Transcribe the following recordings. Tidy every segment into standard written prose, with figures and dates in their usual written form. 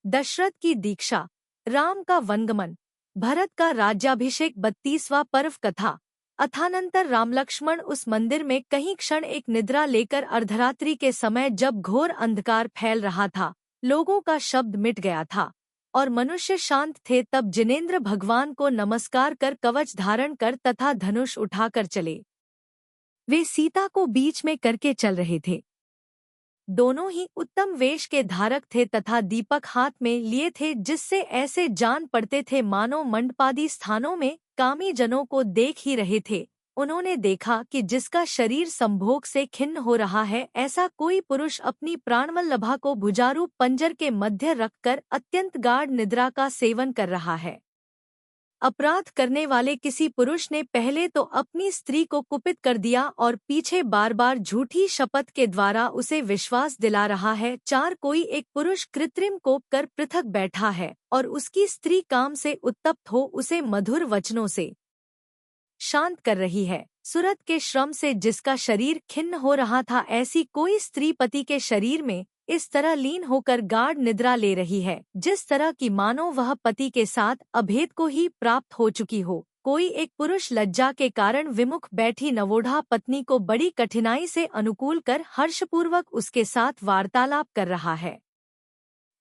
दशरथ की दीक्षा, राम का वनगमन, भरत का राज्याभिषेक 32वां पर्व कथा। अथानंतर राम लक्ष्मण उस मंदिर में कहीं क्षण एक निद्रा लेकर अर्धरात्रि के समय जब घोर अंधकार फैल रहा था, लोगों का शब्द मिट गया था और मनुष्य शांत थे, तब जिनेंद्र भगवान को नमस्कार कर कवच धारण कर तथा धनुष उठाकर चले। वे सीता को बीच में करके चल रहे थे। दोनों ही उत्तम वेश के धारक थे तथा दीपक हाथ में लिए थे, जिससे ऐसे जान पड़ते थे मानो मंडपादी स्थानों में कामी जनों को देख ही रहे थे। उन्होंने देखा कि जिसका शरीर संभोग से खिन्न हो रहा है, ऐसा कोई पुरुष अपनी प्राणवल्लभा को भुजारूप पंजर के मध्य रखकर अत्यंत गाढ़ निद्रा का सेवन कर रहा है। अपराध करने वाले किसी पुरुष ने पहले तो अपनी स्त्री को कुपित कर दिया और पीछे बार बार झूठी शपथ के द्वारा उसे विश्वास दिला रहा है। 4 कोई एक पुरुष कृत्रिम कोप कर पृथक बैठा है और उसकी स्त्री काम से उत्तप्त हो उसे मधुर वचनों से शांत कर रही है। सुरत के श्रम से जिसका शरीर खिन्न हो रहा था, ऐसी कोई स्त्री पति के शरीर में इस तरह लीन होकर गाढ़ निद्रा ले रही है, जिस तरह की मानो वह पति के साथ अभेद को ही प्राप्त हो चुकी हो। कोई एक पुरुष लज्जा के कारण विमुख बैठी नवोढ़ा पत्नी को बड़ी कठिनाई से अनुकूल कर हर्षपूर्वक उसके साथ वार्तालाप कर रहा है।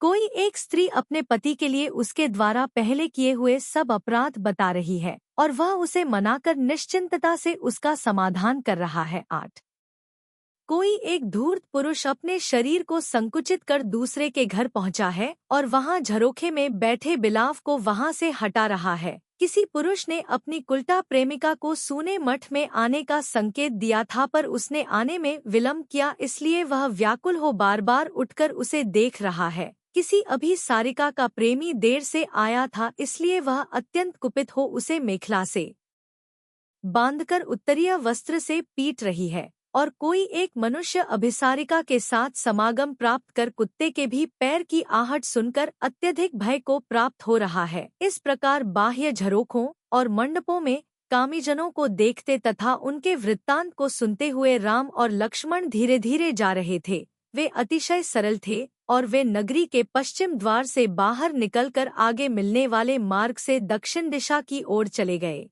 कोई एक स्त्री अपने पति के लिए उसके द्वारा पहले किए हुए सब अपराध बता रही है और वह उसे मनाकर निश्चिंतता से उसका समाधान कर रहा है। 8 कोई एक धूर्त पुरुष अपने शरीर को संकुचित कर दूसरे के घर पहुंचा है और वहां झरोखे में बैठे बिलाव को वहां से हटा रहा है। किसी पुरुष ने अपनी कुलटा प्रेमिका को सूने मठ में आने का संकेत दिया था, पर उसने आने में विलंब किया, इसलिए वह व्याकुल हो बार बार उठकर उसे देख रहा है। किसी अभी सारिका का प्रेमी देर से आया था, इसलिए वह अत्यंत कुपित हो उसे मेखला से बांधकर उत्तरीय वस्त्र से पीट रही है। और कोई एक मनुष्य अभिसारिका के साथ समागम प्राप्त कर कुत्ते के भी पैर की आहट सुनकर अत्यधिक भय को प्राप्त हो रहा है। इस प्रकार बाह्य झरोखों और मंडपों में कामीजनों को देखते तथा उनके वृत्तांत को सुनते हुए राम और लक्ष्मण धीरे धीरे जा रहे थे। वे अतिशय सरल थे और वे नगरी के पश्चिम द्वार से बाहर निकलकर आगे मिलने वाले मार्ग से दक्षिण दिशा की ओर चले गए।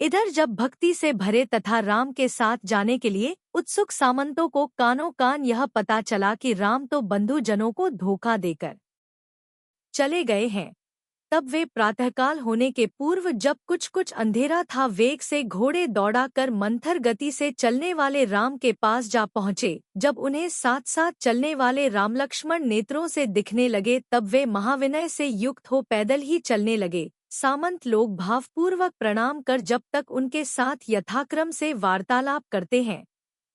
इधर जब भक्ति से भरे तथा राम के साथ जाने के लिए उत्सुक सामंतों को कानों कान यह पता चला कि राम तो बंधुजनों को धोखा देकर चले गए हैं, तब वे प्रातःकाल होने के पूर्व जब कुछ कुछ अंधेरा था, वेग से घोड़े दौड़ा कर मंथर गति से चलने वाले राम के पास जा पहुँचे। जब उन्हें साथ साथ चलने वाले राम लक्ष्मण नेत्रों से दिखने लगे, तब वे महाविनय से युक्त हो पैदल ही चलने लगे। सामंत लोग भावपूर्वक प्रणाम कर जब तक उनके साथ यथाक्रम से वार्तालाप करते हैं,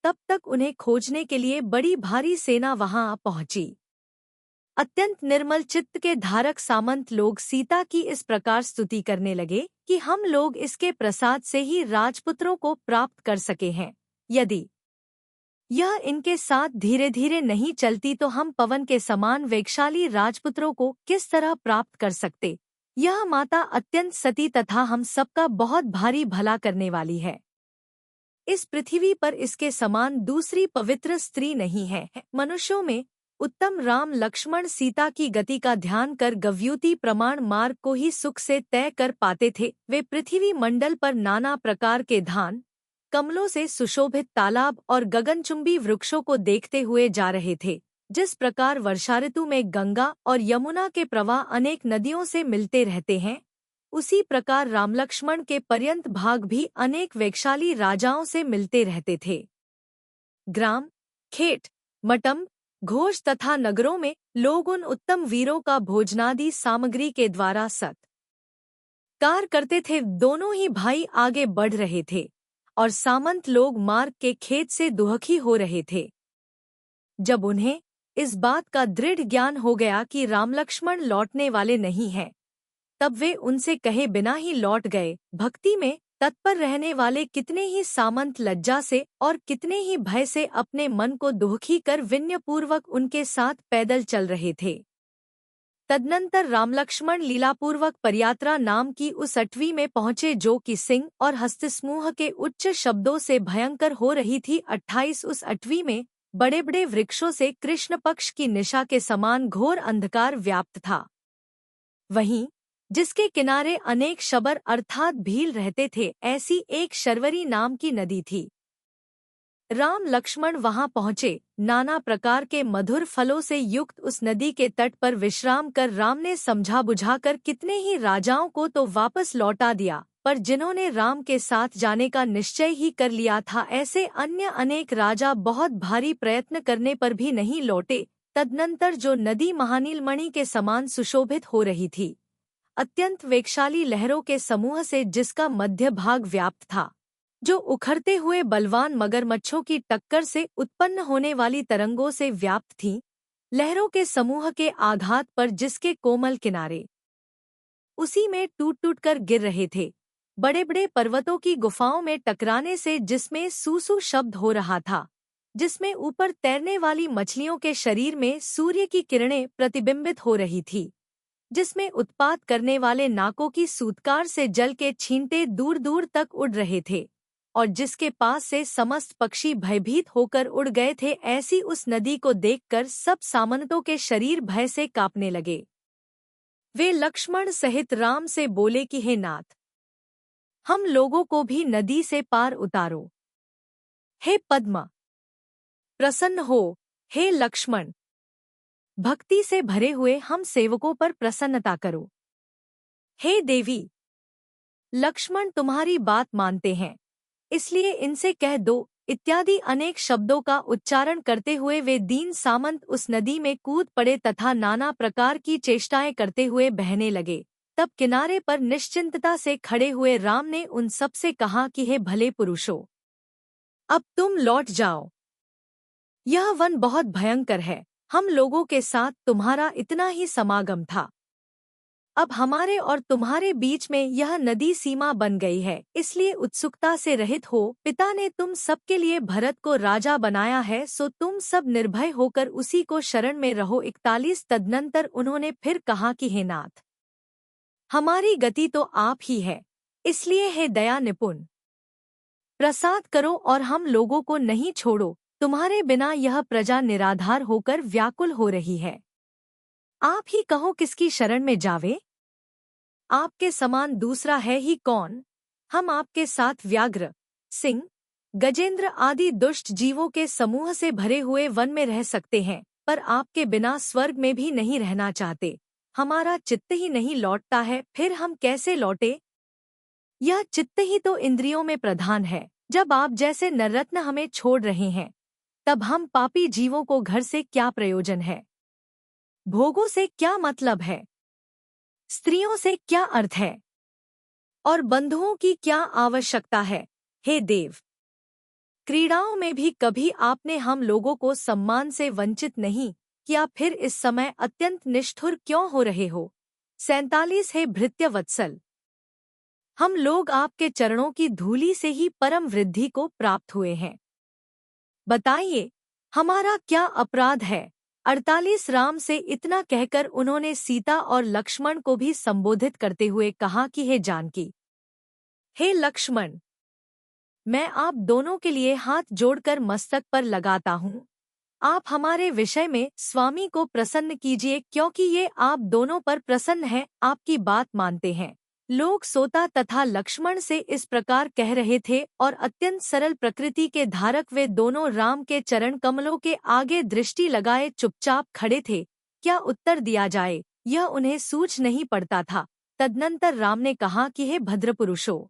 तब तक उन्हें खोजने के लिए बड़ी भारी सेना वहां आ पहुंची। अत्यंत निर्मल चित्त के धारक सामंत लोग सीता की इस प्रकार स्तुति करने लगे कि हम लोग इसके प्रसाद से ही राजपुत्रों को प्राप्त कर सके हैं। यदि यह इनके साथ धीरे धीरे नहीं चलती तो हम पवन के समान वेगशाली राजपुत्रों को किस तरह प्राप्त कर सकते। यह माता अत्यंत सती तथा हम सबका बहुत भारी भला करने वाली है। इस पृथ्वी पर इसके समान दूसरी पवित्र स्त्री नहीं है। मनुष्यों में उत्तम राम लक्ष्मण सीता की गति का ध्यान कर गव्यूति प्रमाण मार्ग को ही सुख से तय कर पाते थे। वे पृथ्वी मंडल पर नाना प्रकार के धान, कमलों से सुशोभित तालाब और गगनचुंबी वृक्षों को देखते हुए जा रहे थे। जिस प्रकार वर्षा ऋतु में गंगा और यमुना के प्रवाह अनेक नदियों से मिलते रहते हैं, उसी प्रकार राम लक्ष्मण के पर्यंत भाग भी अनेक वेगशाली राजाओं से मिलते रहते थे। ग्राम, खेत, मटम, घोष तथा नगरों में लोग उन उत्तम वीरों का भोजनादि सामग्री के द्वारा सत्कार करते थे। दोनों ही भाई आगे बढ़ रहे थे और सामंत लोग मार्ग के खेत से दुहखी हो रहे थे। जब उन्हें इस बात का दृढ़ ज्ञान हो गया कि राम लक्ष्मण लौटने वाले नहीं हैं, तब वे उनसे कहे बिना ही लौट गए। भक्ति में तत्पर रहने वाले कितने ही सामंत लज्जा से और कितने ही भय से अपने मन को दुखी कर विनयपूर्वक उनके साथ पैदल चल रहे थे। तदनंतर राम लक्ष्मण लीलापूर्वक परियात्रा नाम की उस अटवी में पहुंचे, जो कि सिंह और हस्तसमूह के उच्च शब्दों से भयंकर हो रही थी। 28 उस अटवी में बड़े बड़े वृक्षों से कृष्ण पक्ष की निशा के समान घोर अंधकार व्याप्त था। वहीं जिसके किनारे अनेक शबर अर्थात भील रहते थे, ऐसी एक शर्वरी नाम की नदी थी। राम लक्ष्मण वहां पहुंचे। नाना प्रकार के मधुर फलों से युक्त उस नदी के तट पर विश्राम कर राम ने समझा बुझाकर कितने ही राजाओं को तो वापस लौटा दिया, पर जिन्होंने राम के साथ जाने का निश्चय ही कर लिया था, ऐसे अन्य अनेक राजा बहुत भारी प्रयत्न करने पर भी नहीं लौटे। तदनंतर जो नदी महानीलमणि के समान सुशोभित हो रही थी, अत्यंत वेगशाली लहरों के समूह से जिसका मध्य भाग व्याप्त था, जो उखड़ते हुए बलवान मगरमच्छों की टक्कर से उत्पन्न होने वाली तरंगों से व्याप्त थीं, लहरों के समूह के आघात पर जिसके कोमल किनारे उसी में टूट टूट कर गिर रहे थे, बड़े बड़े पर्वतों की गुफाओं में टकराने से जिसमें सूसू शब्द हो रहा था, जिसमें ऊपर तैरने वाली मछलियों के शरीर में सूर्य की किरणें प्रतिबिंबित हो रही थी, जिसमें उत्पात करने वाले नाकों की सूतकार से जल के छींटे दूर दूर तक उड़ रहे थे, और जिसके पास से समस्त पक्षी भयभीत होकर उड़ गए थे, ऐसी उस नदी को देखकर सब सामंतों के शरीर भय से कांपने लगे। वे लक्ष्मण सहित राम से बोले कि हे नाथ, हम लोगों को भी नदी से पार उतारो। हे पद्म, प्रसन्न हो। हे लक्ष्मण, भक्ति से भरे हुए हम सेवकों पर प्रसन्नता करो। हे देवी, लक्ष्मण तुम्हारी बात मानते हैं, इसलिए इनसे कह दो। इत्यादि अनेक शब्दों का उच्चारण करते हुए वे दीन सामंत उस नदी में कूद पड़े तथा नाना प्रकार की चेष्टाएं करते हुए बहने लगे। तब किनारे पर निश्चिंतता से खड़े हुए राम ने उन सब से कहा कि हे भले पुरुषों, अब तुम लौट जाओ। यह वन बहुत भयंकर है। हम लोगों के साथ तुम्हारा इतना ही समागम था, अब हमारे और तुम्हारे बीच में यह नदी सीमा बन गई है, इसलिए उत्सुकता से रहित हो। पिता ने तुम सबके लिए भरत को राजा बनाया है, सो तुम सब निर्भय होकर उसी को शरण में रहो। 41 तदनंतर उन्होंने फिर कहा कि हे नाथ, हमारी गति तो आप ही है, इसलिए हे दया निपुण, प्रसाद करो और हम लोगों को नहीं छोड़ो। तुम्हारे बिना यह प्रजा निराधार होकर व्याकुल हो रही है। आप ही कहो किसकी शरण में जावे? आपके समान दूसरा है ही कौन? हम आपके साथ व्याघ्र, सिंह, गजेंद्र आदि दुष्ट जीवों के समूह से भरे हुए वन में रह सकते हैं, पर आपके बिना स्वर्ग में भी नहीं रहना चाहते। हमारा चित्त ही नहीं लौटता है, फिर हम कैसे लौटे? यह चित्त ही तो इंद्रियों में प्रधान है। जब आप जैसे नररत्न हमें छोड़ रहे हैं, तब हम पापी जीवों को घर से क्या प्रयोजन है? भोगों से क्या मतलब है? स्त्रियों से क्या अर्थ है? और बंधुओं की क्या आवश्यकता है? हे देव, क्रीड़ाओं में भी कभी आपने हम लोगों को सम्मान से वंचित नहीं किया, फिर इस समय अत्यंत निष्ठुर क्यों हो रहे हो? 47 हे भृत्य वत्सल, हम लोग आपके चरणों की धूलि से ही परम वृद्धि को प्राप्त हुए हैं। बताइए, हमारा क्या अपराध है? 48 राम से इतना कहकर उन्होंने सीता और लक्ष्मण को भी संबोधित करते हुए कहा कि हे जानकी, हे लक्ष्मण, मैं आप दोनों के लिए हाथ जोड़कर मस्तक पर लगाता हूँ। आप हमारे विषय में स्वामी को प्रसन्न कीजिए, क्योंकि ये आप दोनों पर प्रसन्न है, आपकी बात मानते हैं। लोग सोता तथा लक्ष्मण से इस प्रकार कह रहे थे और अत्यंत सरल प्रकृति के धारक वे दोनों राम के चरण कमलों के आगे दृष्टि लगाए चुपचाप खड़े थे। क्या उत्तर दिया जाए, यह उन्हें सूझ नहीं पड़ता था। तदनंतर राम ने कहा कि हे भद्रपुरुषों,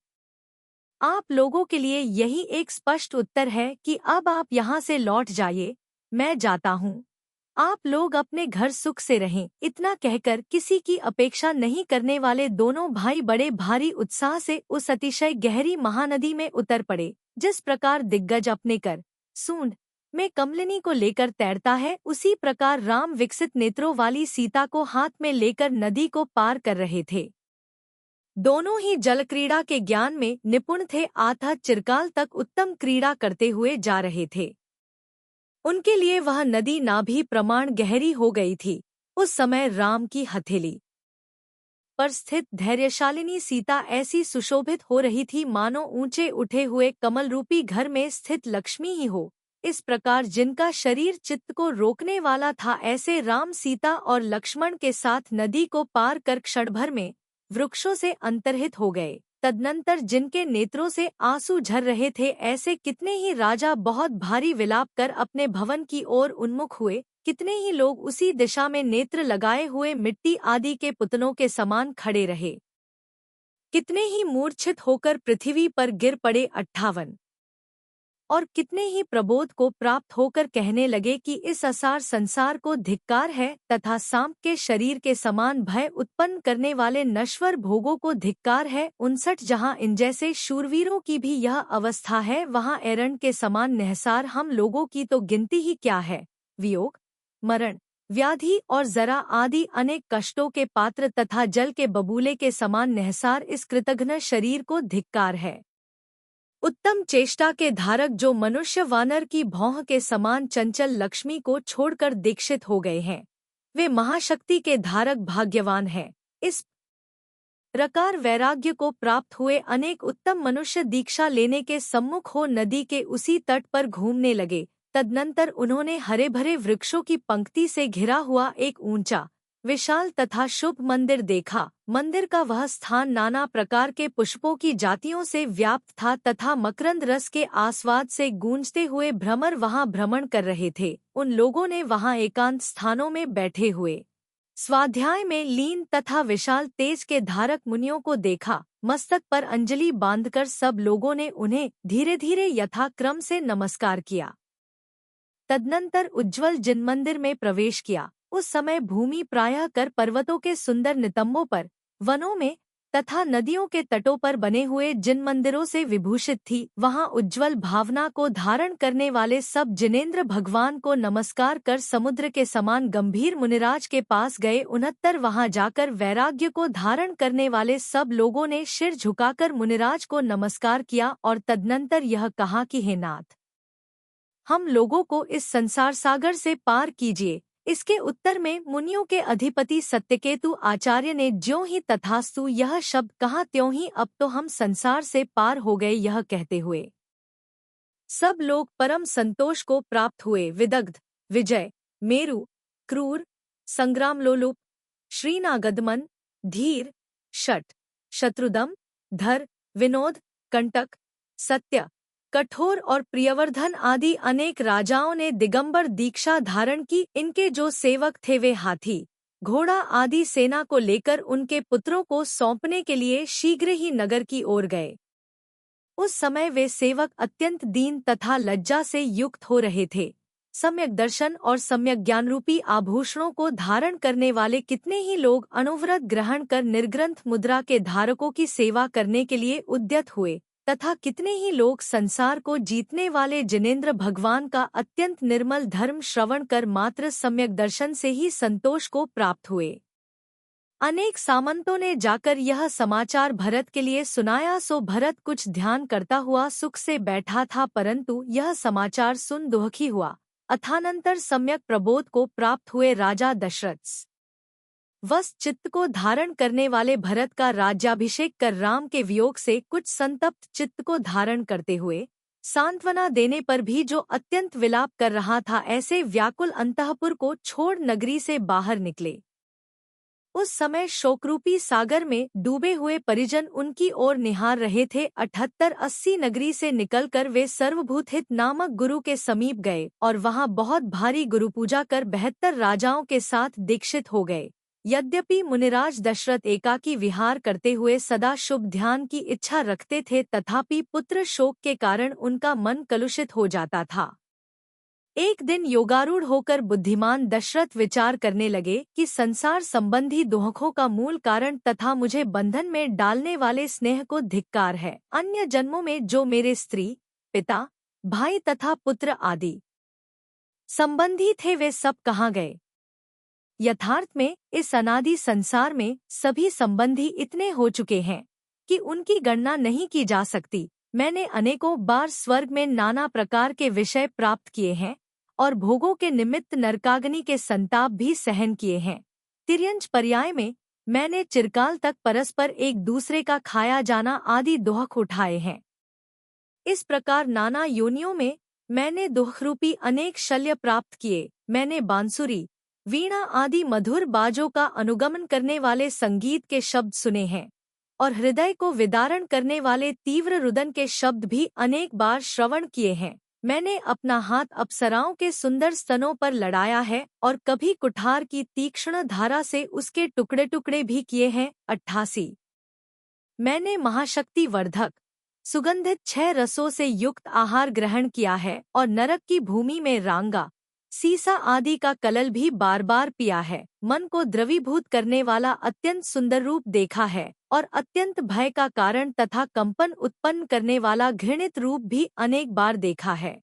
आप लोगों के लिए यही एक स्पष्ट उत्तर है कि अब आप यहाँ से लौट जाइए, मैं जाता हूँ। आप लोग अपने घर सुख से रहें। इतना कहकर किसी की अपेक्षा नहीं करने वाले दोनों भाई बड़े भारी उत्साह से उस अतिशय गहरी महानदी में उतर पड़े। जिस प्रकार दिग्गज अपने कर सूंड में कमलिनी को लेकर तैरता है, उसी प्रकार राम विकसित नेत्रों वाली सीता को हाथ में लेकर नदी को पार कर रहे थे। दोनों ही जल क्रीड़ा के ज्ञान में निपुण थे, अतः चिरकाल तक उत्तम क्रीड़ा करते हुए जा रहे थे। उनके लिए वह नदी नाभि प्रमाण गहरी हो गई थी। उस समय राम की हथेली पर स्थित धैर्यशालिनी सीता ऐसी सुशोभित हो रही थी मानो ऊंचे उठे हुए कमल रूपी घर में स्थित लक्ष्मी ही हो। इस प्रकार जिनका शरीर चित्त को रोकने वाला था, ऐसे राम, सीता और लक्ष्मण के साथ नदी को पार कर क्षण भर में वृक्षों से अंतर्हित हो गए। तदनंतर जिनके नेत्रों से आंसू झर रहे थे, ऐसे कितने ही राजा बहुत भारी विलाप कर अपने भवन की ओर उन्मुख हुए। कितने ही लोग उसी दिशा में नेत्र लगाए हुए मिट्टी आदि के पुतलों के समान खड़े रहे। कितने ही मूर्छित होकर पृथ्वी पर गिर पड़े। 58 और कितने ही प्रबोध को प्राप्त होकर कहने लगे कि इस असार संसार को धिक्कार है, तथा सांप के शरीर के समान भय उत्पन्न करने वाले नश्वर भोगों को धिक्कार है। 59 जहाँ इन जैसे शूरवीरों की भी यह अवस्था है, वहाँ एरण के समान निहसार हम लोगों की तो गिनती ही क्या है। वियोग, मरण, व्याधि और जरा आदि अनेक कष्टों के पात्र तथा जल के बबूले के समान निहसार इस कृतघ्न शरीर को धिक्कार है। उत्तम चेष्टा के धारक जो मनुष्य वानर की भौह के समान चंचल लक्ष्मी को छोड़कर दीक्षित हो गए हैं, वे महाशक्ति के धारक भाग्यवान हैं। इस प्रकार वैराग्य को प्राप्त हुए अनेक उत्तम मनुष्य दीक्षा लेने के सम्मुख हो नदी के उसी तट पर घूमने लगे। तदनंतर उन्होंने हरे भरे वृक्षों की पंक्ति से घिरा हुआ एक ऊंचा, विशाल तथा शुभ मंदिर देखा। मंदिर का वह स्थान नाना प्रकार के पुष्पों की जातियों से व्याप्त था तथा मकरंद रस के आस्वाद से गूंजते हुए भ्रमर वहां भ्रमण कर रहे थे। उन लोगों ने वहां एकांत स्थानों में बैठे हुए स्वाध्याय में लीन तथा विशाल तेज के धारक मुनियों को देखा। मस्तक पर अंजलि बांधकर सब लोगों ने उन्हें धीरे धीरे यथाक्रम से नमस्कार किया। तदनंतर उज्ज्वल जिन मंदिर में प्रवेश किया। उस समय भूमि प्रायः कर पर्वतों के सुंदर नितंबों पर, वनों में तथा नदियों के तटों पर बने हुए जिन मंदिरों से विभूषित थी, वहां उज्ज्वल भावना को धारण करने वाले सब जिनेंद्र भगवान को नमस्कार कर समुद्र के समान गंभीर मुनिराज के पास गए। 69 वहां जाकर वैराग्य को धारण करने वाले सब लोगों ने सिर झुकाकर मुनिराज को नमस्कार किया और तदनंतर यह कहा कि हे नाथ, हम लोगों को इस संसार सागर से पार कीजिए। इसके उत्तर में मुनियों के अधिपति सत्यकेतु आचार्य ने ज्यों ही तथास्तु यह शब्द कहा, त्यों ही अब तो हम संसार से पार हो गए। यह कहते हुए सब लोग परम संतोष को प्राप्त हुए। विदग्ध, विजय, मेरु, क्रूर, संग्रामलोलुप, श्रीनागदमन, धीर, शठ, शत्रुदम, धर, विनोद, कंटक, सत्य, कठोर और प्रियवर्धन आदि अनेक राजाओं ने दिगंबर दीक्षा धारण की। इनके जो सेवक थे वे हाथी, घोड़ा आदि सेना को लेकर उनके पुत्रों को सौंपने के लिए शीघ्र ही नगर की ओर गए। उस समय वे सेवक अत्यंत दीन तथा लज्जा से युक्त हो रहे थे। सम्यक दर्शन और सम्यक ज्ञान रूपी आभूषणों को धारण करने वाले कितने ही लोग अनुव्रत ग्रहण कर निर्ग्रंथ मुद्रा के धारकों की सेवा करने के लिए उद्यत हुए, तथा कितने ही लोग संसार को जीतने वाले जिनेंद्र भगवान का अत्यंत निर्मल धर्म श्रवण कर मात्र सम्यक दर्शन से ही संतोष को प्राप्त हुए। अनेक सामंतों ने जाकर यह समाचार भरत के लिए सुनाया, सो भरत कुछ ध्यान करता हुआ सुख से बैठा था, परंतु यह समाचार सुन दुखी हुआ। अथानंतर सम्यक प्रबोध को प्राप्त हुए राजा दशरथ वस्त चित्त को धारण करने वाले भरत का राज्याभिषेक कर राम के वियोग से कुछ संतप्त चित्त को धारण करते हुए सांत्वना देने पर भी जो अत्यंत विलाप कर रहा था, ऐसे व्याकुल अंतःपुर को छोड़ नगरी से बाहर निकले। उस समय शोकरूपी सागर में डूबे हुए परिजन उनकी ओर निहार रहे थे। 78-80 नगरी से निकलकर वे सर्वभूतहित नामक गुरु के समीप गए और वहां बहुत भारी गुरुपूजा कर 72 राजाओं के साथ दीक्षित हो गए। यद्यपि मुनिराज दशरथ एकाकी विहार करते हुए सदा शुभ ध्यान की इच्छा रखते थे, तथापि पुत्र शोक के कारण उनका मन कलुषित हो जाता था। एक दिन योगारूढ़ होकर बुद्धिमान दशरथ विचार करने लगे कि संसार संबंधी दुखों का मूल कारण तथा मुझे बंधन में डालने वाले स्नेह को धिक्कार है। अन्य जन्मों में जो मेरे स्त्री, पिता, भाई तथा पुत्र आदि संबंधी थे, वे सब कहाँ गए? यथार्थ में इस अनादि संसार में सभी संबंधी इतने हो चुके हैं कि उनकी गणना नहीं की जा सकती। मैंने अनेकों बार स्वर्ग में नाना प्रकार के विषय प्राप्त किए हैं और भोगों के निमित्त नरकाग्नि के संताप भी सहन किए हैं। तिर्यंच पर्याय में मैंने चिरकाल तक परस्पर एक दूसरे का खाया जाना आदि दुख उठाए हैं। इस प्रकार नाना योनियों में मैंने दुखरूपी अनेक शल्य प्राप्त किए। मैंने बांसुरी, वीणा आदि मधुर बाजों का अनुगमन करने वाले संगीत के शब्द सुने हैं और हृदय को विदारण करने वाले तीव्र रुदन के शब्द भी अनेक बार श्रवण किए हैं। मैंने अपना हाथ अप्सराओं के सुंदर स्तनों पर लड़ाया है और कभी कुठार की तीक्ष्ण धारा से उसके टुकड़े टुकड़े भी किए हैं। 88। मैंने महाशक्ति वर्धक सुगंधित 6 रसों से युक्त आहार ग्रहण किया है और नरक की भूमि में रांगा, सीसा आदि का कलल भी बार बार पिया है। मन को द्रवीभूत करने वाला अत्यंत सुंदर रूप देखा है और अत्यंत भय का कारण तथा कंपन उत्पन्न करने वाला घृणित रूप भी अनेक बार देखा है।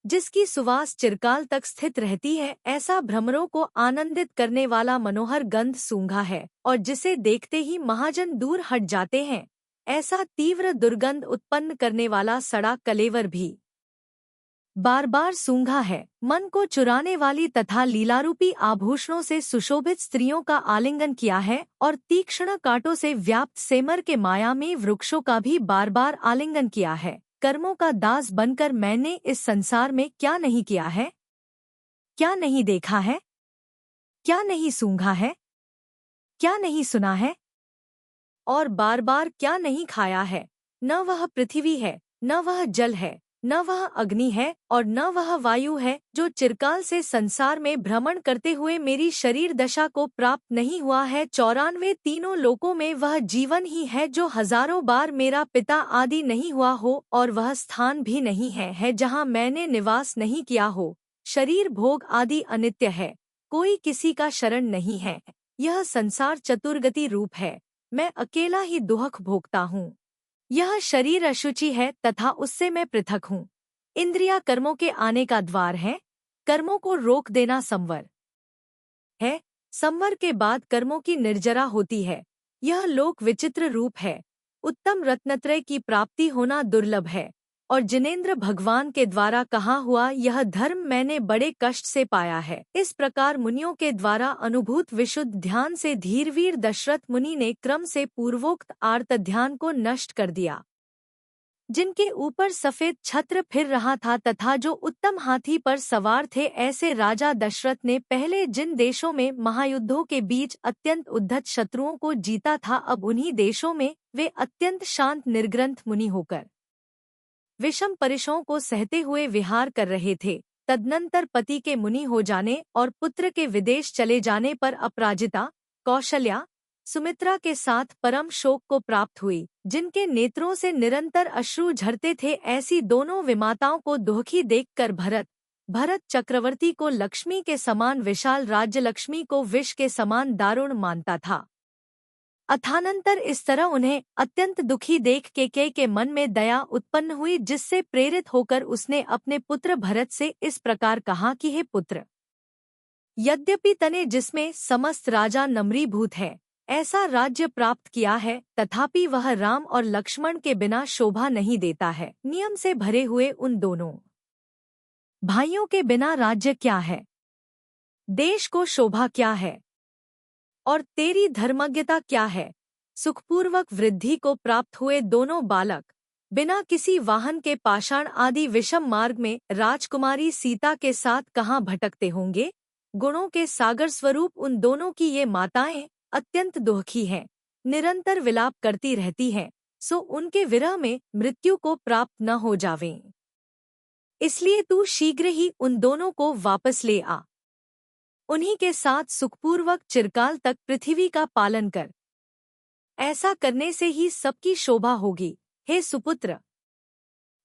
जिसकी सुवास चिरकाल तक स्थित रहती है, ऐसा भ्रमरों को आनंदित करने वाला मनोहर गंध सूंघा है और जिसे देखते ही महाजन दूर हट जाते हैं, ऐसा तीव्र दुर्गंध उत्पन्न करने वाला सड़ा कलेवर भी बार बार सूंघा है। मन को चुराने वाली तथा लीलारूपी आभूषणों से सुशोभित स्त्रियों का आलिंगन किया है और तीक्ष्ण कांटों से व्याप्त सेमर के मायामी वृक्षों का भी बार बार आलिंगन किया है। कर्मों का दास बनकर मैंने इस संसार में क्या नहीं किया है, क्या नहीं देखा है, क्या नहीं सूंघा है, क्या नहीं सुना है और बार बार क्या नहीं खाया है। न वह पृथ्वी है, न वह जल है, न वह अग्नि है और न वह वायु है जो चिरकाल से संसार में भ्रमण करते हुए मेरी शरीर दशा को प्राप्त नहीं हुआ है। 94 तीनों लोकों में वह जीवन ही है जो हजारों बार मेरा पिता आदि नहीं हुआ हो और वह स्थान भी नहीं है जहाँ मैंने निवास नहीं किया हो। शरीर भोग आदि अनित्य है, कोई किसी का शरण नहीं है। यह संसार चतुर्गति रूप है, मैं अकेला ही दुख भोगता हूँ। यह शरीर अशुचि है तथा उससे मैं पृथक हूँ। इंद्रियां कर्मों के आने का द्वार है, कर्मों को रोक देना संवर है। संवर के बाद कर्मों की निर्जरा होती है। यह लोक विचित्र रूप है। उत्तम रत्नत्रय की प्राप्ति होना दुर्लभ है और जिनेंद्र भगवान के द्वारा कहा हुआ यह धर्म मैंने बड़े कष्ट से पाया है। इस प्रकार मुनियों के द्वारा अनुभूत विशुद्ध ध्यान से धीरवीर दशरथ मुनि ने क्रम से पूर्वोक्त आर्त ध्यान को नष्ट कर दिया, जिनके ऊपर सफेद छत्र फिर रहा था तथा जो उत्तम हाथी पर सवार थे। ऐसे राजा दशरथ ने पहले जिन देशों में महायुद्धों के बीच अत्यंत उद्धत शत्रुओं को जीता था, अब उन्हीं देशों में वे अत्यंत शांत निर्ग्रंथ मुनि होकर विषम परिशों को सहते हुए विहार कर रहे थे। तदनंतर पति के मुनि हो जाने और पुत्र के विदेश चले जाने पर अपराजिता, कौशल्या, सुमित्रा के साथ परम शोक को प्राप्त हुई, जिनके नेत्रों से निरंतर अश्रु झरते थे। ऐसी दोनों विमाताओं को दुखी देखकर भरत चक्रवर्ती को लक्ष्मी के समान विशाल राज्य, लक्ष्मी को विष के समान दारुण मानता था। अथानंतर इस तरह उन्हें अत्यंत दुखी देख केकई के मन में दया उत्पन्न हुई, जिससे प्रेरित होकर उसने अपने पुत्र भरत से इस प्रकार कहा कि हे पुत्र, यद्यपि तने जिसमें समस्त राजा नम्रीभूत है ऐसा राज्य प्राप्त किया है, तथापि वह राम और लक्ष्मण के बिना शोभा नहीं देता है। नियम से भरे हुए उन दोनों भाइयों के बिना राज्य क्या है, देश को शोभा क्या है और तेरी धर्मज्ञता क्या है। सुखपूर्वक वृद्धि को प्राप्त हुए दोनों बालक बिना किसी वाहन के पाषाण आदि विषम मार्ग में राजकुमारी सीता के साथ कहाँ भटकते होंगे। गुणों के सागर स्वरूप उन दोनों की ये माताएं अत्यंत दुखी हैं, निरंतर विलाप करती रहती हैं, सो उनके विरह में मृत्यु को प्राप्त न हो जावें। इसलिए तू शीघ्र ही उन दोनों को वापस ले आ, उन्हीं के साथ सुखपूर्वक चिरकाल तक पृथ्वी का पालन कर। ऐसा करने से ही सबकी शोभा होगी। हे सुपुत्र,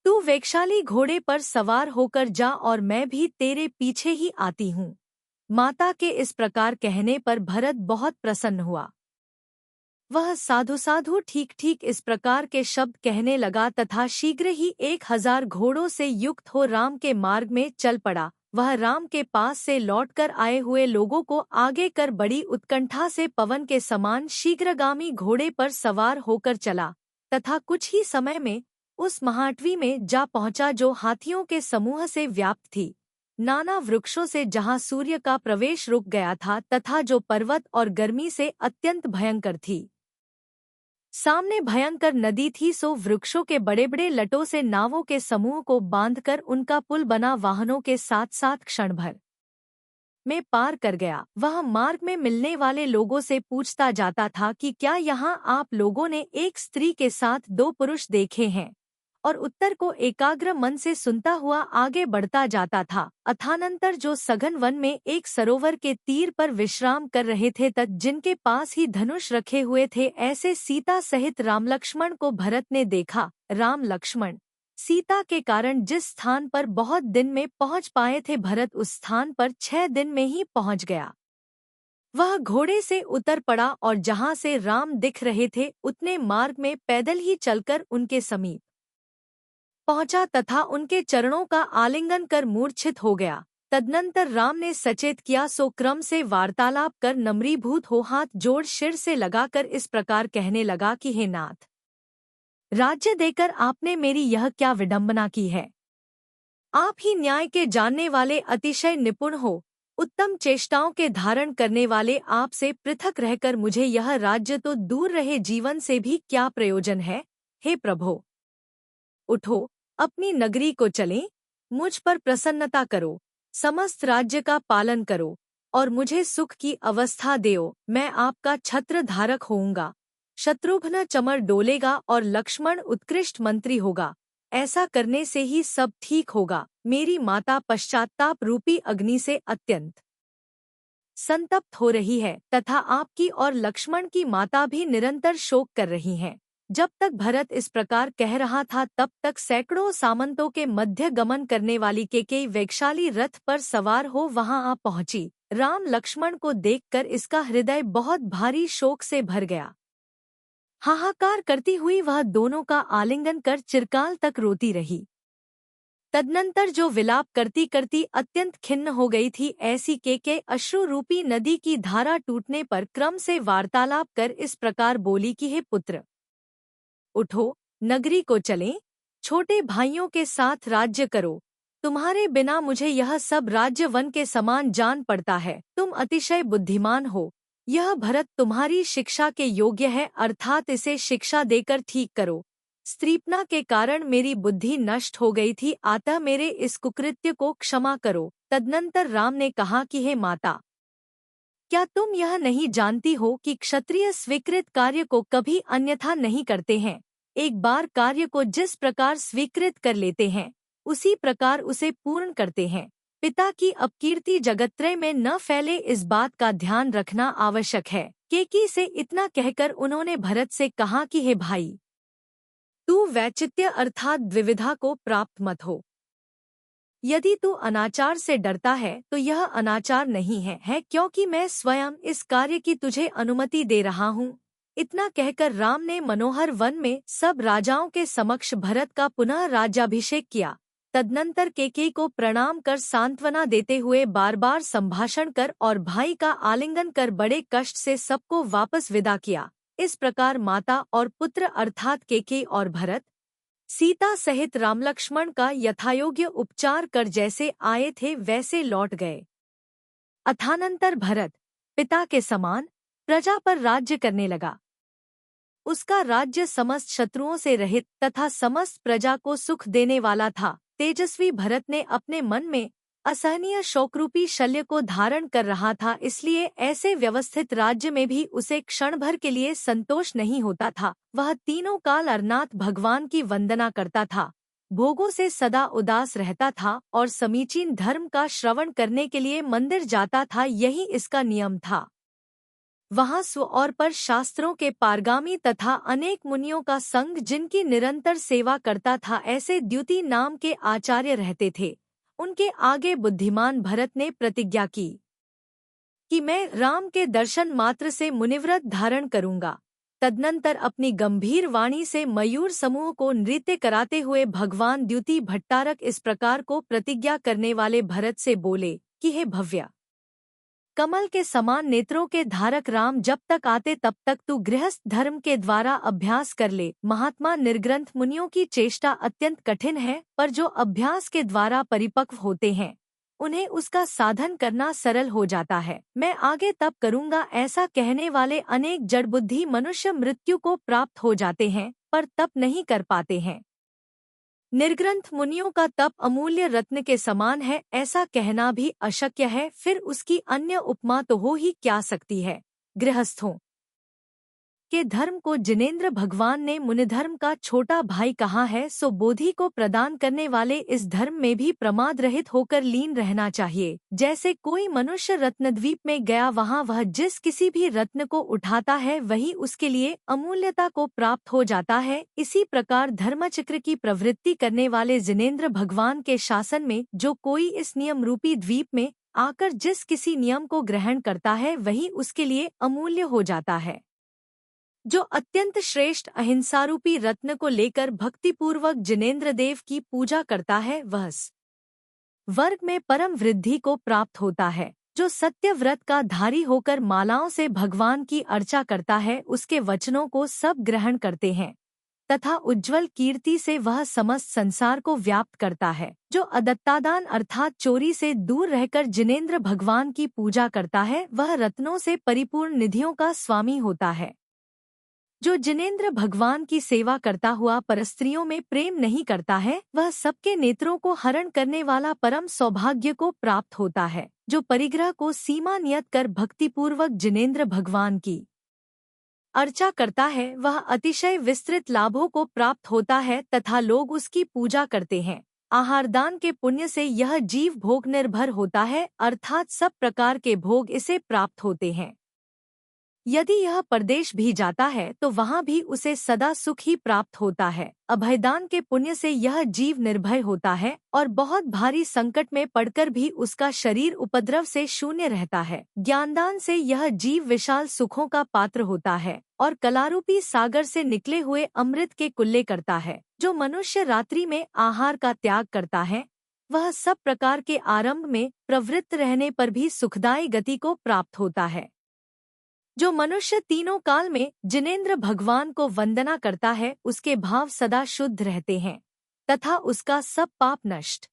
तू वेगशाली घोड़े पर सवार होकर जा और मैं भी तेरे पीछे ही आती हूँ। माता के इस प्रकार कहने पर भरत बहुत प्रसन्न हुआ। वह साधु साधु ठीक ठीक इस प्रकार के शब्द कहने लगा तथा शीघ्र ही 1000 घोड़ों से युक्त हो राम के मार्ग में चल पड़ा। वह राम के पास से लौटकर आए हुए लोगों को आगे कर बड़ी उत्कंठा से पवन के समान शीघ्रगामी घोड़े पर सवार होकर चला तथा कुछ ही समय में उस महाटवी में जा पहुंचा जो हाथियों के समूह से व्याप्त थी, नाना वृक्षों से जहां सूर्य का प्रवेश रुक गया था तथा जो पर्वत और गर्मी से अत्यंत भयंकर थी। सामने भयंकर नदी थी, सो वृक्षों के बड़े बड़े लटों से नावों के समूह को बांधकर उनका पुल बना वाहनों के साथ साथ क्षण भर में पार कर गया। वह मार्ग में मिलने वाले लोगों से पूछता जाता था कि क्या यहाँ आप लोगों ने एक स्त्री के साथ 2 पुरुष देखे हैं, और उत्तर को एकाग्र मन से सुनता हुआ आगे बढ़ता जाता था। अथानंतर जो सघन वन में एक सरोवर के तीर पर विश्राम कर रहे थे, तत् जिनके पास ही धनुष रखे हुए थे, ऐसे सीता सहित राम लक्ष्मण को भरत ने देखा। राम लक्ष्मण सीता के कारण जिस स्थान पर बहुत दिन में पहुंच पाए थे, भरत उस स्थान पर 6 दिन में ही पहुंच गया। वह घोड़े से उतर पड़ा और जहां से राम दिख रहे थे उतने मार्ग में पैदल ही चलकर उनके समीप पहुंचा तथा उनके चरणों का आलिंगन कर मूर्छित हो गया। तदनंतर राम ने सचेत किया, सो क्रम से वार्तालाप कर नम्रीभूत हो हाथ जोड़ शिर से लगाकर इस प्रकार कहने लगा कि हे नाथ, राज्य देकर आपने मेरी यह क्या विडंबना की है। आप ही न्याय के जानने वाले अतिशय निपुण हो, उत्तम चेष्टाओं के धारण करने वाले आपसे पृथक रहकर मुझे यह राज्य तो दूर रहे जीवन से भी क्या प्रयोजन है। हे प्रभो, उठो, अपनी नगरी को चलें, मुझ पर प्रसन्नता करो, समस्त राज्य का पालन करो और मुझे सुख की अवस्था देओ। मैं आपका छत्र धारक होऊंगा। शत्रुघ्न चमर डोलेगा और लक्ष्मण उत्कृष्ट मंत्री होगा। ऐसा करने से ही सब ठीक होगा। मेरी माता पश्चात्ताप रूपी अग्नि से अत्यंत संतप्त हो रही है तथा आपकी और लक्ष्मण की माता भी निरंतर शोक कर रही हैं। जब तक भरत इस प्रकार कह रहा था, तब तक सैकड़ों सामंतों के मध्य गमन करने वाली केकई वेगशाली रथ पर सवार हो वहां आ पहुंची। राम लक्ष्मण को देखकर इसका हृदय बहुत भारी शोक से भर गया। हाहाकार करती हुई वह दोनों का आलिंगन कर चिरकाल तक रोती रही। तदनंतर जो विलाप करती करती अत्यंत खिन्न हो गई थी, ऐसी केके अश्रु रूपी नदी की धारा टूटने पर क्रम से वार्तालाप कर इस प्रकार बोली कि हे पुत्र, उठो, नगरी को चलें, छोटे भाइयों के साथ राज्य करो। तुम्हारे बिना मुझे यह सब राज्य वन के समान जान पड़ता है। तुम अतिशय बुद्धिमान हो। यह भरत तुम्हारी शिक्षा के योग्य है, अर्थात इसे शिक्षा देकर ठीक करो। स्त्रीपना के कारण मेरी बुद्धि नष्ट हो गई थी, अतः मेरे इस कुकृत्य को क्षमा करो। तदनंतर राम ने कहा कि हे माता, क्या तुम यह नहीं जानती हो कि क्षत्रिय स्वीकृत कार्य को कभी अन्यथा नहीं करते हैं। एक बार कार्य को जिस प्रकार स्वीकृत कर लेते हैं, उसी प्रकार उसे पूर्ण करते हैं। पिता की अपकीर्ति जगत्रय में न फैले, इस बात का ध्यान रखना आवश्यक है। केकी से इतना कहकर उन्होंने भरत से कहा कि हे भाई, तू वैचित्य अर्थात द्विविधा को प्राप्त मत हो। यदि तू अनाचार से डरता है तो यह अनाचार नहीं है, क्योंकि मैं स्वयं इस कार्य की तुझे अनुमति दे रहा हूँ। इतना कहकर राम ने मनोहर वन में सब राजाओं के समक्ष भरत का पुनः राज्याभिषेक किया। तदनंतर केकई को प्रणाम कर सांत्वना देते हुए बार बार संभाषण कर और भाई का आलिंगन कर बड़े कष्ट से सबको वापस विदा किया। इस प्रकार माता और पुत्र अर्थात केकई और भरत सीता सहित रामलक्ष्मण का यथायोग्य उपचार कर जैसे आए थे वैसे लौट गए। अथानंतर भरत पिता के समान प्रजा पर राज्य करने लगा। उसका राज्य समस्त शत्रुओं से रहित तथा समस्त प्रजा को सुख देने वाला था। तेजस्वी भरत ने अपने मन में असहनीय शोकरूपी शल्य को धारण कर रहा था, इसलिए ऐसे व्यवस्थित राज्य में भी उसे क्षण भर के लिए संतोष नहीं होता था। वह तीनों काल अरनाथ भगवान की वंदना करता था, भोगों से सदा उदास रहता था और समीचीन धर्म का श्रवण करने के लिए मंदिर जाता था। यही इसका नियम था। वहाँ स्व और पर शास्त्रों के पारगामी तथा अनेक मुनियों का संग जिनकी निरंतर सेवा करता था, ऐसे द्युति नाम के आचार्य रहते थे। उनके आगे बुद्धिमान भरत ने प्रतिज्ञा की कि मैं राम के दर्शन मात्र से मुनिव्रत धारण करूंगा। तदनंतर अपनी गंभीर वाणी से मयूर समूह को नृत्य कराते हुए भगवान द्युति भट्टारक इस प्रकार को प्रतिज्ञा करने वाले भरत से बोले कि हे भव्य कमल के समान नेत्रों के धारक राम, जब तक आते तब तक तू गृहस्थ धर्म के द्वारा अभ्यास कर ले। महात्मा निर्ग्रंथ मुनियों की चेष्टा अत्यंत कठिन है, पर जो अभ्यास के द्वारा परिपक्व होते हैं उन्हें उसका साधन करना सरल हो जाता है। मैं आगे तप करूंगा ऐसा कहने वाले अनेक जड़बुद्धि मनुष्य मृत्यु को प्राप्त हो जाते हैं पर तप नहीं कर पाते हैं। निर्ग्रंथ मुनियों का तप अमूल्य रत्न के समान है ऐसा कहना भी अशक्य है, फिर उसकी अन्य उपमा तो हो ही क्या सकती है। गृहस्थों के धर्म को जिनेंद्र भगवान ने मुनिधर्म का छोटा भाई कहा है, सो बोधि को प्रदान करने वाले इस धर्म में भी प्रमाद रहित होकर लीन रहना चाहिए। जैसे कोई मनुष्य रत्नद्वीप में गया, वहाँ वह जिस किसी भी रत्न को उठाता है वही उसके लिए अमूल्यता को प्राप्त हो जाता है। इसी प्रकार धर्मचक्र की प्रवृत्ति करने वाले जिनेंद्र भगवान के शासन में जो कोई इस नियम रूपी द्वीप में आकर जिस किसी नियम को ग्रहण करता है वही उसके लिए अमूल्य हो जाता है। जो अत्यंत श्रेष्ठ अहिंसारूपी रत्न को लेकर भक्तिपूर्वक जिनेंद्र देव की पूजा करता है वह वर्ग में परम वृद्धि को प्राप्त होता है। जो सत्य व्रत का धारी होकर मालाओं से भगवान की अर्चा करता है उसके वचनों को सब ग्रहण करते हैं तथा उज्ज्वल कीर्ति से वह समस्त संसार को व्याप्त करता है। जो अदत्तादान अर्थात चोरी से दूर रहकर जिनेंद्र भगवान की पूजा करता है वह रत्नों से परिपूर्ण निधियों का स्वामी होता है। जो जिनेंद्र भगवान की सेवा करता हुआ परस्त्रियों में प्रेम नहीं करता है वह सबके नेत्रों को हरण करने वाला परम सौभाग्य को प्राप्त होता है। जो परिग्रह को सीमा नियत कर भक्तिपूर्वक जिनेंद्र भगवान की अर्चा करता है वह अतिशय विस्तृत लाभों को प्राप्त होता है तथा लोग उसकी पूजा करते हैं। आहारदान के पुण्य से यह जीव भोग निर्भर होता है अर्थात सब प्रकार के भोग इसे प्राप्त होते हैं। यदि यह परदेश भी जाता है तो वहाँ भी उसे सदा सुख ही प्राप्त होता है। अभयदान के पुण्य से यह जीव निर्भय होता है और बहुत भारी संकट में पड़कर भी उसका शरीर उपद्रव से शून्य रहता है। ज्ञानदान से यह जीव विशाल सुखों का पात्र होता है और कलारूपी सागर से निकले हुए अमृत के कुल्ले करता है। जो मनुष्य रात्रि में आहार का त्याग करता है वह सब प्रकार के आरंभ में प्रवृत्त रहने पर भी सुखदायी गति को प्राप्त होता है। जो मनुष्य तीनों काल में जिनेंद्र भगवान को वंदना करता है उसके भाव सदा शुद्ध रहते हैं तथा उसका सब पाप नष्ट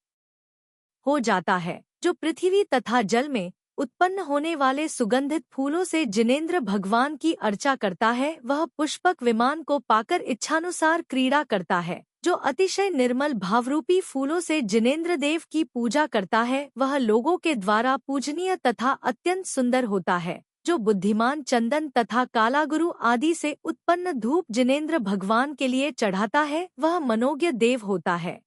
हो जाता है। जो पृथ्वी तथा जल में उत्पन्न होने वाले सुगंधित फूलों से जिनेंद्र भगवान की अर्चा करता है वह पुष्पक विमान को पाकर इच्छानुसार क्रीड़ा करता है। जो अतिशय निर्मल भावरूपी फूलों से जिनेंद्र देव की पूजा करता है वह लोगों के द्वारा पूजनीय तथा अत्यंत सुंदर होता है। जो बुद्धिमान चंदन तथा कालागुरु आदि से उत्पन्न धूप जिनेंद्र भगवान के लिए चढ़ाता है वह मनोज्ञ देव होता है।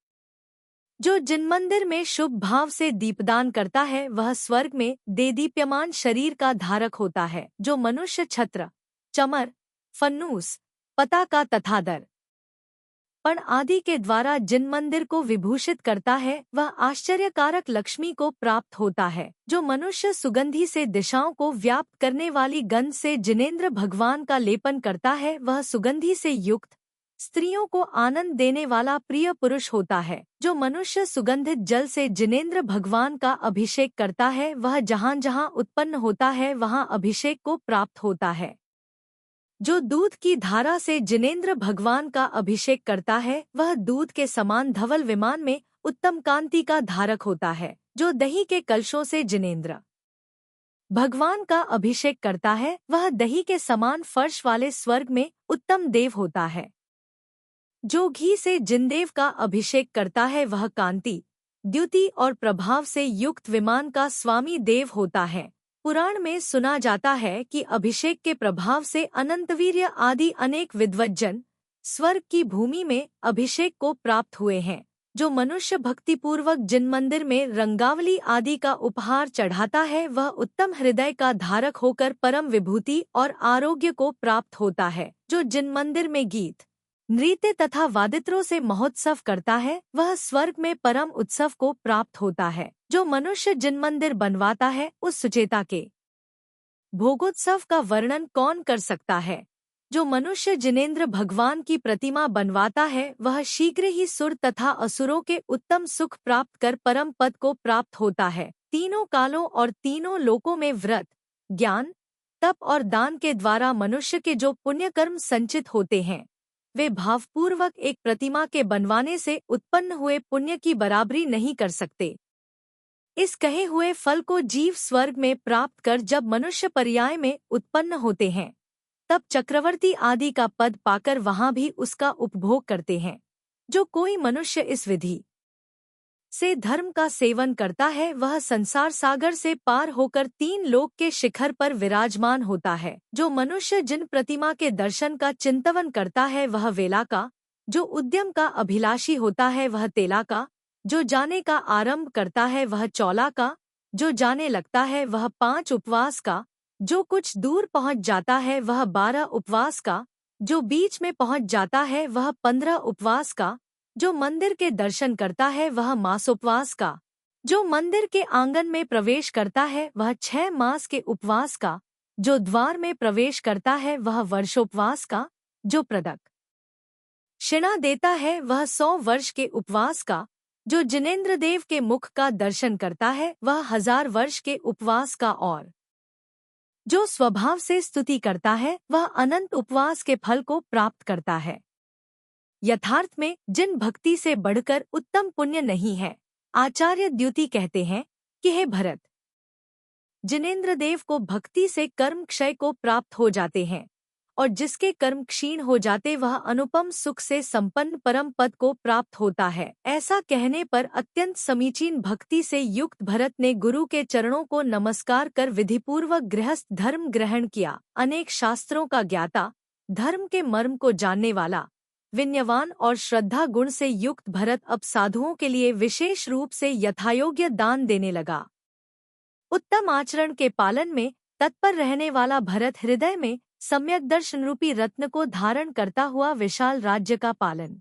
जो जिनमंदिर में शुभ भाव से दीपदान करता है वह स्वर्ग में देदीप्यमान शरीर का धारक होता है। जो मनुष्य छत्र, चमर, फन्नूस, पताका तथा दर पण आदि के द्वारा जिन मंदिर को विभूषित करता है वह आश्चर्यकारक लक्ष्मी को प्राप्त होता है। जो मनुष्य सुगंधि से दिशाओं को व्याप्त करने वाली गंध से जिनेंद्र भगवान का लेपन करता है वह सुगंधि से युक्त स्त्रियों को आनंद देने वाला प्रिय पुरुष होता है। जो मनुष्य सुगंधित जल से जिनेंद्र भगवान का अभिषेक करता है वह जहाँ जहाँ उत्पन्न होता है वहाँ अभिषेक को प्राप्त होता है। जो दूध की धारा से जिनेंद्र भगवान का अभिषेक करता है वह दूध के समान धवल विमान में उत्तम कांति का धारक होता है। जो दही के कलशों से जिनेंद्र भगवान का अभिषेक करता है वह दही के समान फर्श वाले स्वर्ग में उत्तम देव होता है। जो घी से जिनदेव का अभिषेक करता है वह कांति, द्युति और प्रभाव से युक्त विमान का स्वामी देव होता है। पुराण में सुना जाता है कि अभिषेक के प्रभाव से अनंतवीर्य आदि अनेक विद्वज्जन स्वर्ग की भूमि में अभिषेक को प्राप्त हुए हैं। जो मनुष्य भक्तिपूर्वक जिन मंदिर में रंगावली आदि का उपहार चढ़ाता है वह उत्तम हृदय का धारक होकर परम विभूति और आरोग्य को प्राप्त होता है। जो जिन मंदिर में गीत, नृत्य तथा वादित्रों से महोत्सव करता है वह स्वर्ग में परम उत्सव को प्राप्त होता है। जो मनुष्य जिन मंदिर बनवाता है उस सुचेता के भोगोत्सव का वर्णन कौन कर सकता है। जो मनुष्य जिनेंद्र भगवान की प्रतिमा बनवाता है वह शीघ्र ही सुर तथा असुरों के उत्तम सुख प्राप्त कर परम पद को प्राप्त होता है। तीनों कालों और तीनों लोकों में व्रत, ज्ञान, तप और दान के द्वारा मनुष्य के जो पुण्यकर्म संचित होते हैं वे भावपूर्वक एक प्रतिमा के बनवाने से उत्पन्न हुए पुण्य की बराबरी नहीं कर सकते। इस कहे हुए फल को जीव स्वर्ग में प्राप्त कर जब मनुष्य पर्याय में उत्पन्न होते हैं, तब चक्रवर्ती आदि का पद पाकर वहां भी उसका उपभोग करते हैं। जो कोई मनुष्य इस विधि से धर्म का सेवन करता है, वह संसार सागर से पार होकर 3 लोक के शिखर पर विराजमान होता है। जो मनुष्य जिन प्रतिमा के दर्शन का चिंतन करता है, वह वेला का, जो उद्यम का अभिलाषी होता है वह तेला का, जो जाने का आरंभ करता है वह चौला का, जो जाने लगता है वह 5 उपवास का, जो कुछ दूर पहुंच जाता है वह 12 उपवास का, जो बीच में पहुंच जाता है वह 15 उपवास का, जो मंदिर के दर्शन करता है वह मासोपवास का, जो मंदिर के आंगन में प्रवेश करता है वह 6 मास के उपवास का, जो द्वार में प्रवेश करता है वह वर्षोपवास का, जो प्रदक शिणा देता है वह 100 वर्ष के उपवास का, जो जिनेंद्र देव के मुख का दर्शन करता है वह 1000 वर्ष के उपवास का, और जो स्वभाव से स्तुति करता है वह अनंत उपवास के फल को प्राप्त करता है। यथार्थ में जिन भक्ति से बढ़कर उत्तम पुण्य नहीं है, आचार्य द्युति कहते हैं कि हे भरत, जिनेंद्र देव को भक्ति से कर्म क्षय को प्राप्त हो जाते हैं, और जिसके कर्म क्षीण हो जाते वह अनुपम सुख से संपन्न परम पद को प्राप्त होता है। ऐसा कहने पर अत्यंत समीचीन भक्ति से युक्त भरत ने गुरु के चरणों को नमस्कार कर विधिपूर्वक गृहस्थ धर्म ग्रहण किया। अनेक शास्त्रों का ज्ञाता, धर्म के मर्म को जानने वाला, विनयवान और श्रद्धा गुण से युक्त भरत अब साधुओं के लिए विशेष रूप से यथायोग्य दान देने लगा। उत्तम आचरण के पालन में तत्पर रहने वाला भरत हृदय में सम्यक दर्शन रूपी रत्न को धारण करता हुआ विशाल राज्य का पालन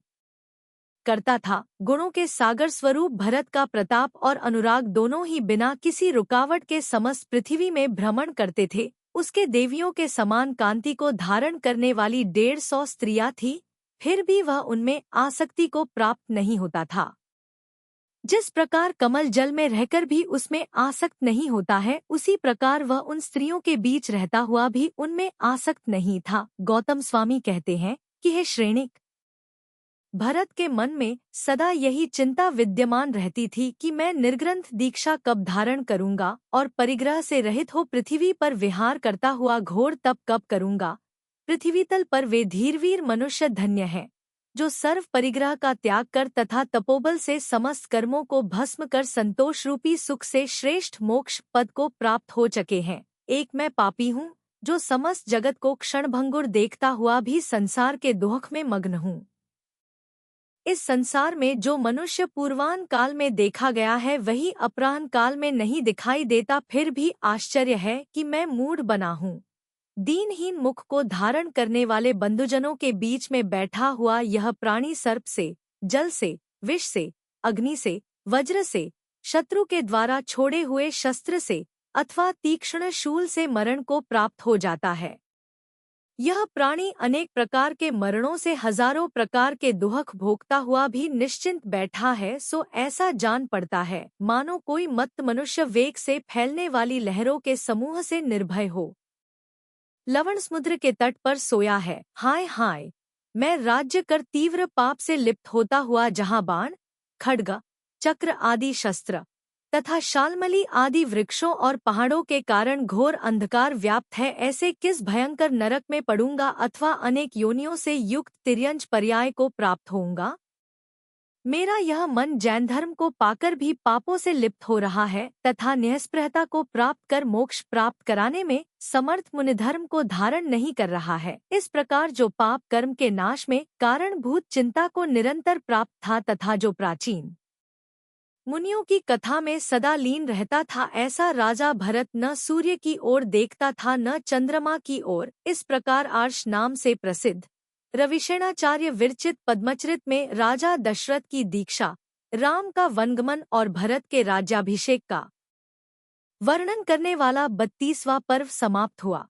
करता था। गुणों के सागर स्वरूप भरत का प्रताप और अनुराग दोनों ही बिना किसी रुकावट के समस्त पृथ्वी में भ्रमण करते थे। उसके देवियों के समान कांति को धारण करने वाली 150 स्त्रियां थी, फिर भी वह उनमें आसक्ति को प्राप्त नहीं होता था। जिस प्रकार कमल जल में रहकर भी उसमें आसक्त नहीं होता है, उसी प्रकार वह उन स्त्रियों के बीच रहता हुआ भी उनमें आसक्त नहीं था। गौतम स्वामी कहते हैं कि हे श्रेणिक, भरत के मन में सदा यही चिंता विद्यमान रहती थी कि मैं निर्ग्रंथ दीक्षा कब धारण करूंगा और परिग्रह से रहित हो पृथ्वी पर विहार करता हुआ घोर तप कब करूंगा। पृथ्वीतल पर वे धीरवीर मनुष्य धन्य हैं, जो सर्व परिग्रह का त्याग कर तथा तपोबल से समस्त कर्मों को भस्म कर संतोष रूपी सुख से श्रेष्ठ मोक्ष पद को प्राप्त हो चके हैं। एक मैं पापी हूँ, जो समस्त जगत को क्षणभंगुर देखता हुआ भी संसार के दुख में मग्न हूँ। इस संसार में जो मनुष्य पूर्वान काल में देखा गया है वही अपराह्न काल में नहीं दिखाई देता। फिर भी आश्चर्य है कि मैं मूढ़ बना हूँ। दीनहीन मुख को धारण करने वाले बंधुजनों के बीच में बैठा हुआ यह प्राणी सर्प से, जल से, विष से, अग्नि से, वज्र से, शत्रु के द्वारा छोड़े हुए शस्त्र से अथवा तीक्ष्ण शूल से मरण को प्राप्त हो जाता है। यह प्राणी अनेक प्रकार के मरणों से हजारों प्रकार के दुख भोगता हुआ भी निश्चिंत बैठा है, सो ऐसा जान पड़ता है मानो कोई मत्त मनुष्य वेग से फैलने वाली लहरों के समूह से निर्भय हो लवण समुद्र के तट पर सोया है। हाय हाय, मैं राज्य कर तीव्र पाप से लिप्त होता हुआ जहाँ बाण, खड्ग, चक्र आदि शस्त्र तथा शालमली आदि वृक्षों और पहाड़ों के कारण घोर अंधकार व्याप्त है, ऐसे किस भयंकर नरक में पड़ूंगा अथवा अनेक योनियों से युक्त तिर्यंच पर्याय को प्राप्त होऊंगा। मेरा यह मन जैन धर्म को पाकर भी पापों से लिप्त हो रहा है तथा निःस्पृहता को प्राप्त कर मोक्ष प्राप्त कराने में समर्थ मुनिधर्म को धारण नहीं कर रहा है। इस प्रकार जो पाप कर्म के नाश में कारणभूत चिंता को निरंतर प्राप्त था तथा जो प्राचीन मुनियों की कथा में सदा लीन रहता था, ऐसा राजा भरत न सूर्य की ओर देखता था न चंद्रमा की ओर। इस प्रकार आर्ष नाम से प्रसिद्ध रविशेणाचार्य विरचित पद्मचरित में राजा दशरथ की दीक्षा, राम का वनगमन और भरत के राज्याभिषेक का वर्णन करने वाला 32वां पर्व समाप्त हुआ।